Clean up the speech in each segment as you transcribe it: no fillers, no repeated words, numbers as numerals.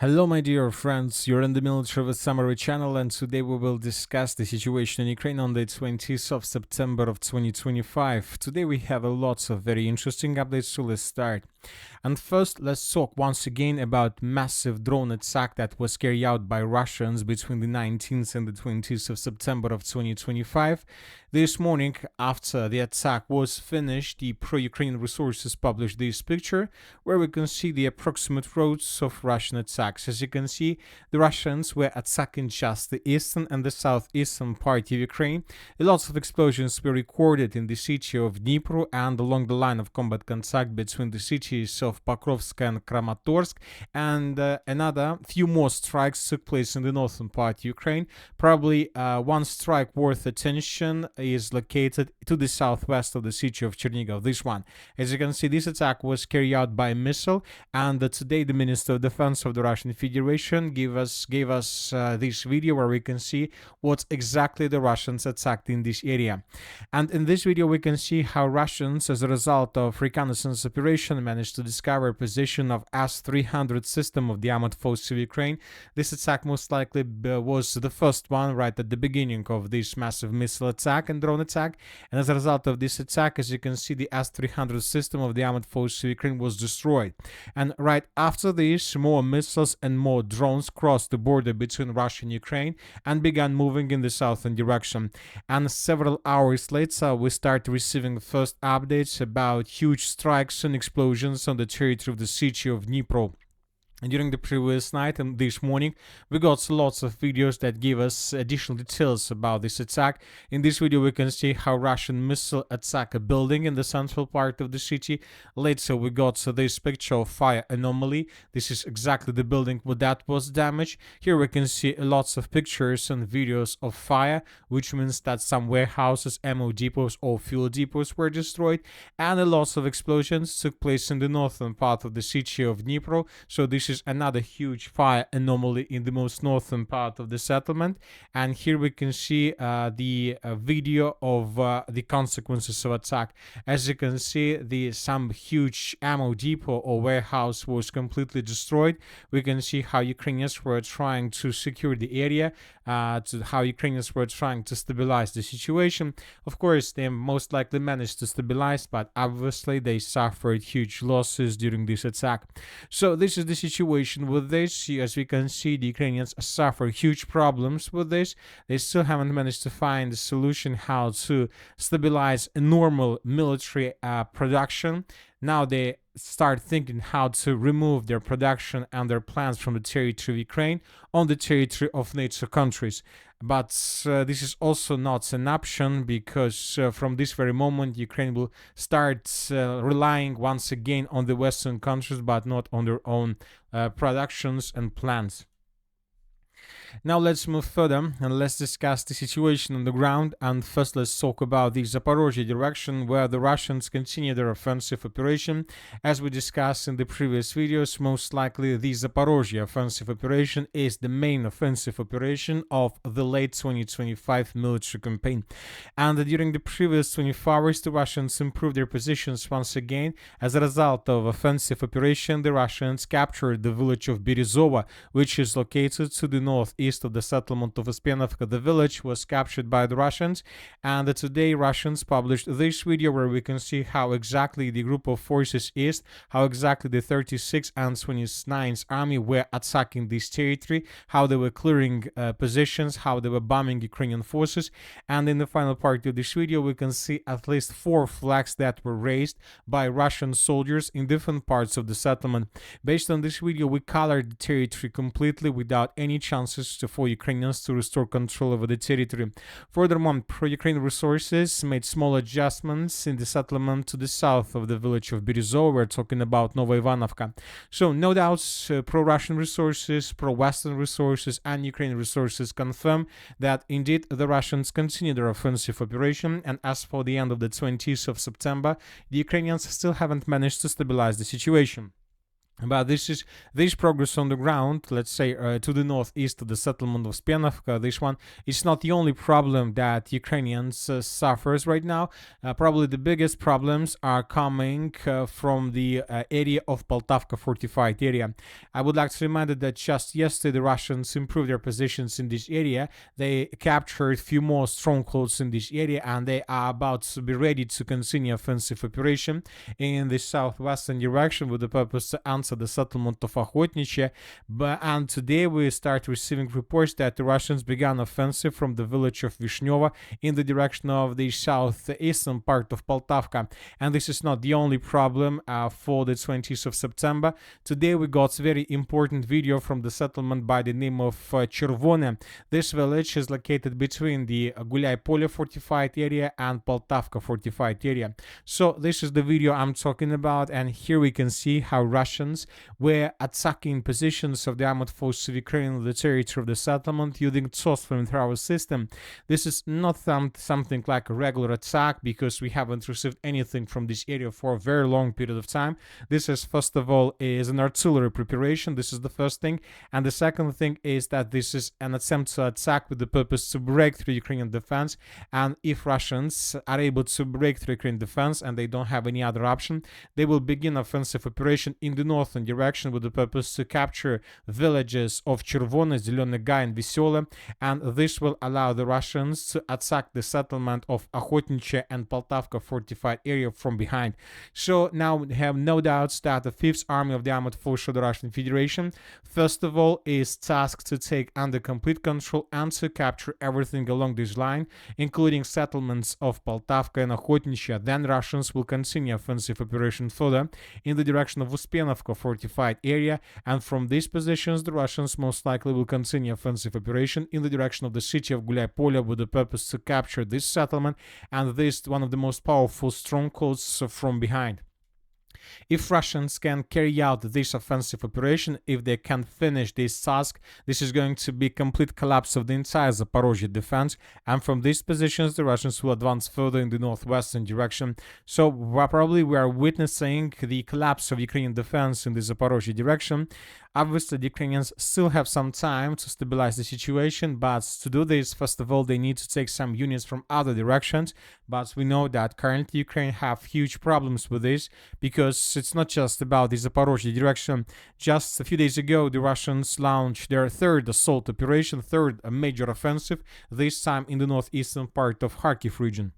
Hello, my dear friends. You're in the Military with Summary channel, and today we will discuss the situation in Ukraine on the 20th of September of 2025. Today we have lots of very interesting updates, so let's start. And first, let's talk once again about massive drone attack that was carried out by Russians between the 19th and the 20th of September of 2025. This morning, after the attack was finished, the pro-Ukrainian resources published this picture where we can see the approximate routes of Russian attacks. As you can see, the Russians were attacking just the eastern and the southeastern part of Ukraine. Lots of explosions were recorded in the city of Dnipro and along the line of combat contact between the cities of Pokrovsk and Kramatorsk, and another few more strikes took place in the northern part of Ukraine. Probably one strike worth attention is located to the southwest of the city of Chernigov. This one, as you can see, this attack was carried out by a missile, and today the Minister of Defense of the Russian Federation gave us this video where we can see what exactly the Russians attacked in this area. And in this video we can see how Russians, as a result of reconnaissance operation, managed to discover a position of S-300 system of the armored forces of Ukraine. This attack most likely was the first one right at the beginning of this massive missile attack and drone attack, and as a result of this attack, as you can see, the S-300 system of the armored forces of Ukraine was destroyed. And right after this, more missiles and more drones crossed the border between Russia and Ukraine and began moving in the southern direction. And several hours later, we start receiving first updates about huge strikes and explosions on the territory of the city of Dnipro. And during the previous night and this morning, we got lots of videos that give us additional details about this attack. In this video, we can see how Russian missile attack a building in the central part of the city. Later, we got this picture of fire anomaly. This is exactly the building where that was damaged. Here we can see lots of pictures and videos of fire, which means that some warehouses, ammo depots or fuel depots were destroyed, and lots of explosions took place in the northern part of the city of Dnipro. So this is another huge fire anomaly in the most northern part of the settlement. And here we can see the video of the consequences of attack. As you can see, some huge ammo depot or warehouse was completely destroyed. We can see how Ukrainians were trying to secure the area, how Ukrainians were trying to stabilize the situation. Of course, they most likely managed to stabilize, but obviously they suffered huge losses during this attack. So this is the situation with this. As we can see, the Ukrainians suffer huge problems with this. They still haven't managed to find a solution how to stabilize a normal military production. Now they start thinking how to remove their production and their plans from the territory of Ukraine on the territory of NATO countries. But this is also not an option, because from this very moment Ukraine will start relying once again on the Western countries, but not on their own productions and plans. Now let's move further and let's discuss the situation on the ground. And first let's talk about the Zaporizhzhia direction, where the Russians continue their offensive operation. As we discussed in the previous videos, most likely the Zaporizhzhia offensive operation is the main offensive operation of the late 2025 military campaign. And during the previous 24 hours, the Russians improved their positions once again. As a result of offensive operation, the Russians captured the village of Berezova, which is located to the northeast of the settlement of Uspenovka. The village was captured by the Russians, and today Russians published this video where we can see how exactly the group of forces is, how exactly the 36th and 29th Army were attacking this territory, how they were clearing positions, how they were bombing Ukrainian forces. And in the final part of this video, we can see at least 4 flags that were raised by Russian soldiers in different parts of the settlement. Based on this video, we colored the territory completely without any chances for Ukrainians to restore control over the territory. Furthermore, pro-Ukraine resources made small adjustments in the settlement to the south of the village of Berezova. We're talking about Nova Ivanovka. So no doubts, pro-Russian resources, pro-Western resources and Ukrainian resources confirm that indeed the Russians continue their offensive operation, and as for the end of the 20th of September, the Ukrainians still haven't managed to stabilize the situation. But this progress on the ground, let's say to the northeast of the settlement of Spenovka. This one is not the only problem that Ukrainians suffers right now. Probably the biggest problems are coming from the area of Poltavka fortified area. I would like to remind you that just yesterday the Russians improved their positions in this area. They captured a few more strongholds in this area, and they are about to be ready to continue offensive operation in the southwestern direction with the purpose to answer the settlement of Okhotniche. And today we start receiving reports that the Russians began offensive from the village of Vishneva in the direction of the southeastern part of Poltavka. And this is not the only problem for the 20th of September. Today we got a very important video from the settlement by the name of Chervone. This village is located between the Gulai Pole fortified area and Poltavka fortified area. So this is the video I'm talking about, and here we can see how Russians were attacking positions of the armored forces of Ukraine on the territory of the settlement using TSOS flamethrower system. This is not something like a regular attack, because we haven't received anything from this area for a very long period of time. This is, first of all, is an artillery preparation. This is the first thing. And the second thing is that this is an attempt to attack with the purpose to break through Ukrainian defense. And if Russians are able to break through Ukrainian defense and they don't have any other option, they will begin offensive operation in the northern direction with the purpose to capture villages of Chervone, Zeleny Gai, and Vesele, and this will allow the Russians to attack the settlement of Okhotniche and Poltavka fortified area from behind. So now we have no doubts that the 5th Army of the Armored Forces of the Russian Federation, first of all, is tasked to take under complete control and to capture everything along this line, including settlements of Poltavka and Okhotniche. Then Russians will continue offensive operation further in the direction of Uspenovka fortified area, and from these positions the Russians most likely will continue offensive operation in the direction of the city of Gulai Pole with the purpose to capture this settlement and this one of the most powerful strongholds from behind. If Russians can carry out this offensive operation, if they can finish this task, this is going to be complete collapse of the entire Zaporizhzhia defense, and from these positions the Russians will advance further in the northwestern direction. So probably we are witnessing the collapse of Ukrainian defense in the Zaporizhzhia direction. Obviously, the Ukrainians still have some time to stabilize the situation, but to do this, first of all, they need to take some units from other directions. But we know that currently Ukraine have huge problems with this, because it's not just about the Zaporizhzhia direction. Just a few days ago, the Russians launched their third assault operation, third major offensive, this time in the northeastern part of Kharkiv region.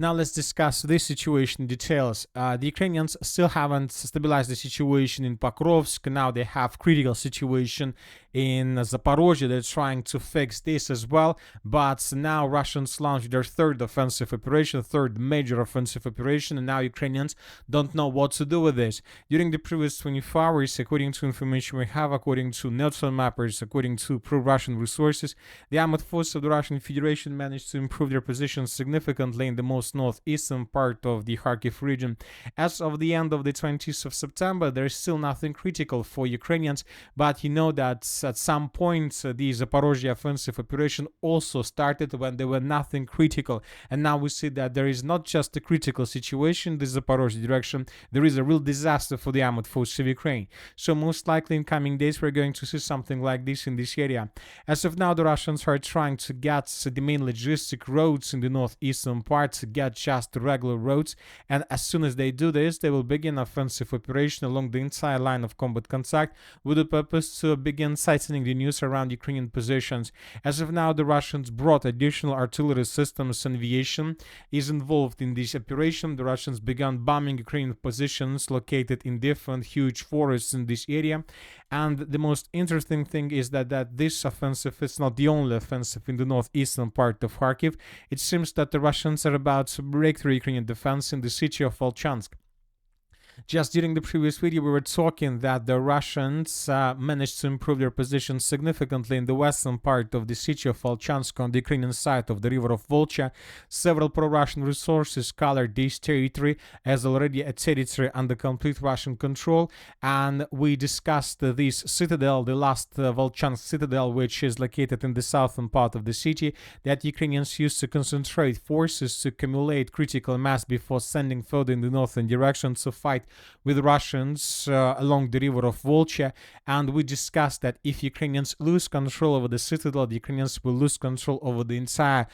Now let's discuss this situation in details. The Ukrainians still haven't stabilized the situation in Pokrovsk. Now they have critical situation in Zaporizhzhia. They're trying to fix this as well. But now Russians launched their third offensive operation, third major offensive operation, and now Ukrainians don't know what to do with this. During the previous 24 hours, according to information we have, according to neutral mappers, according to pro-Russian resources, the armed forces of the Russian Federation managed to improve their positions significantly in the most northeastern part of the Kharkiv region. As of the end of the 20th of September, there is still nothing critical for Ukrainians, but you know that at some point the Zaporizhzhia offensive operation also started when there were nothing critical, and now we see that there is not just a critical situation in the Zaporizhzhia direction, there is a real disaster for the armored forces of Ukraine. So most likely in coming days we're going to see something like this in this area. As of now, the Russians are trying to get the main logistic roads in the northeastern part, to get just regular roads, and as soon as they do this, they will begin offensive operation along the entire line of combat contact with the purpose to begin tightening the news around Ukrainian positions. As of now, the Russians brought additional artillery systems, and aviation is involved in this operation. The Russians began bombing Ukrainian positions located in different huge forests in this area, and the most interesting thing is that this offensive is not the only offensive in the northeastern part of Kharkiv. It seems that the Russians are about to break through Ukrainian defense in the city of Vovchansk. Just during the previous video, we were talking that the Russians managed to improve their position significantly in the western part of the city of Vovchansk on the Ukrainian side of the river of Volcha. Several pro-Russian resources colored this territory as already a territory under complete Russian control, and we discussed this citadel, the last Vovchansk citadel, which is located in the southern part of the city, that Ukrainians used to concentrate forces to accumulate critical mass before sending further in the northern direction to fight with Russians along the river of Volcha, and we discussed that if Ukrainians lose control over the citadel, the Ukrainians will lose control over the entire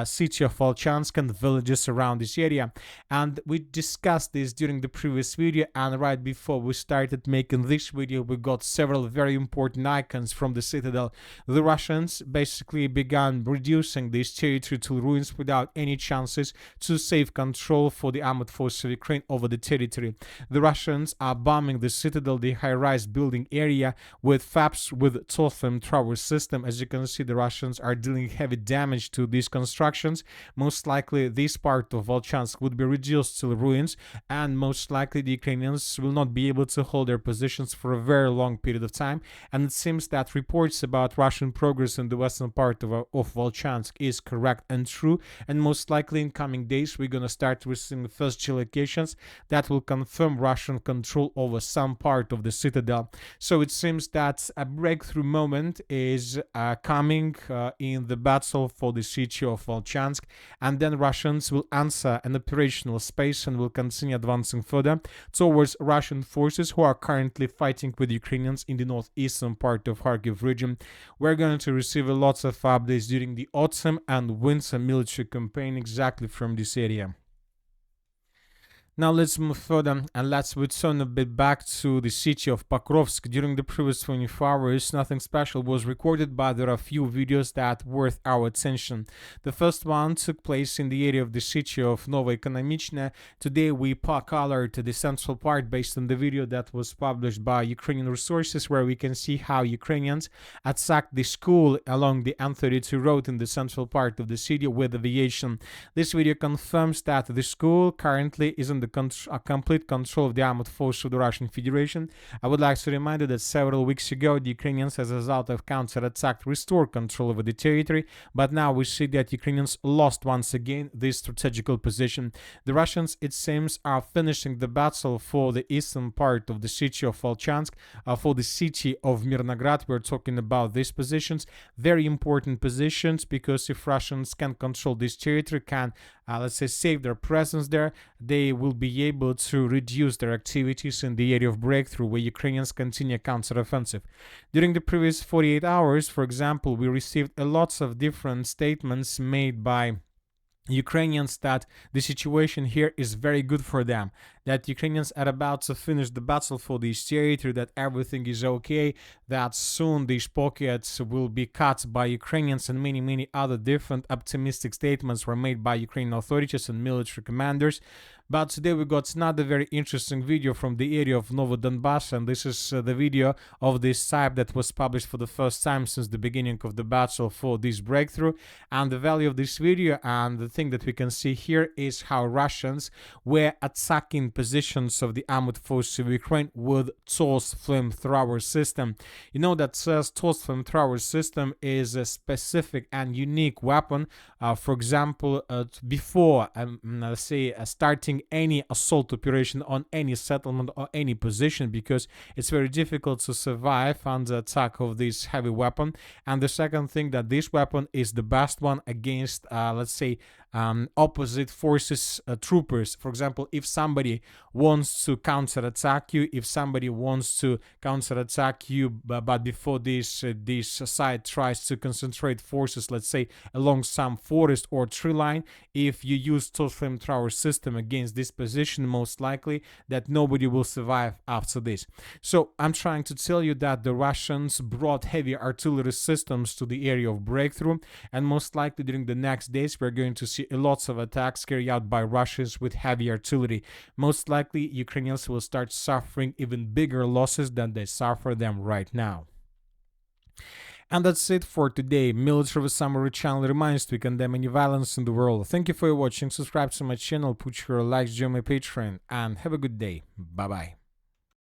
city of Vovchansk and villages around this area. And we discussed this during the previous video, and right before we started making this video, we got several very important icons from the citadel. The Russians basically began reducing this territory to ruins without any chances to save control for the armed forces of Ukraine over the territory. The Russians are bombing the citadel, the high-rise building area, with FAPs with tall flame tower system. As you can see, the Russians are dealing heavy damage to these constructions. Most likely this part of Volchansk would be reduced to ruins, and most likely the Ukrainians will not be able to hold their positions for a very long period of time. And it seems that reports about Russian progress in the western part of Volchansk is correct and true, and most likely in coming days we're going to start receiving the first geolocations that will confirm Russian control over some part of the citadel. So it seems that a breakthrough moment is coming in the battle for the city of Volchansk, and then Russians will answer an operational space and will continue advancing further towards Russian forces who are currently fighting with Ukrainians in the northeastern part of Kharkiv region. We're going to receive lots of updates during the autumn and winter military campaign exactly from this area. Now let's move further and let's return a bit back to the city of Pokrovsk. During the previous 24 hours, nothing special was recorded, but there are a few videos that worth our attention. The first one took place in the area of the city of Novoekonomichne. Today we colored the central part based on the video that was published by Ukrainian resources, where we can see how Ukrainians attacked the school along the N32 road in the central part of the city with aviation. This video confirms that the school currently is in a complete control of the armed forces of the Russian Federation. I would like to remind you that several weeks ago the Ukrainians, as a result of counter-attack, restored control over the territory, but now we see that Ukrainians lost once again this strategical position. The Russians, it seems, are finishing the battle for the eastern part of the city of Volchansk, for the city of Mirnograd. We're talking about these positions, very important positions, because if Russians can control this territory, can let's say save their presence there, they will be able to reduce their activities in the area of breakthrough where Ukrainians continue counteroffensive. During the previous 48 hours, for example, we received lots of different statements made by Ukrainians that the situation here is very good for them, that Ukrainians are about to finish the battle for this territory, that everything is okay, that soon these pockets will be cut by Ukrainians, and many other different optimistic statements were made by Ukrainian authorities and military commanders. But today we got another very interesting video from the area of Novodonbass, and this is the video of this type that was published for the first time since the beginning of the battle for this breakthrough. And the value of this video and the thing that we can see here is how Russians were attacking positions of the armed forces of Ukraine with TOS flamethrower system. You know that TOS flamethrower system is a specific and unique weapon. For example, before let's say starting any assault operation on any settlement or any position, because it's very difficult to survive under attack of this heavy weapon. And the second thing, that this weapon is the best one against let's say opposite forces troopers. For example, if somebody wants to counterattack you, if somebody wants to counterattack you, but before this side tries to concentrate forces, let's say along some forest or tree line, if you use TOS flamethrower system against this position, most likely that nobody will survive after this. So I'm trying to tell you that the Russians brought heavy artillery systems to the area of breakthrough, and most likely during the next days we're going to see lots of attacks carried out by Russians with heavy artillery. Most likely Ukrainians will start suffering even bigger losses than they suffer them right now. And that's it for today. Military Summary channel reminds to condemn any violence in the world. Thank you for watching. Subscribe to my channel, put your likes, join my Patreon, and have a good day. Bye bye.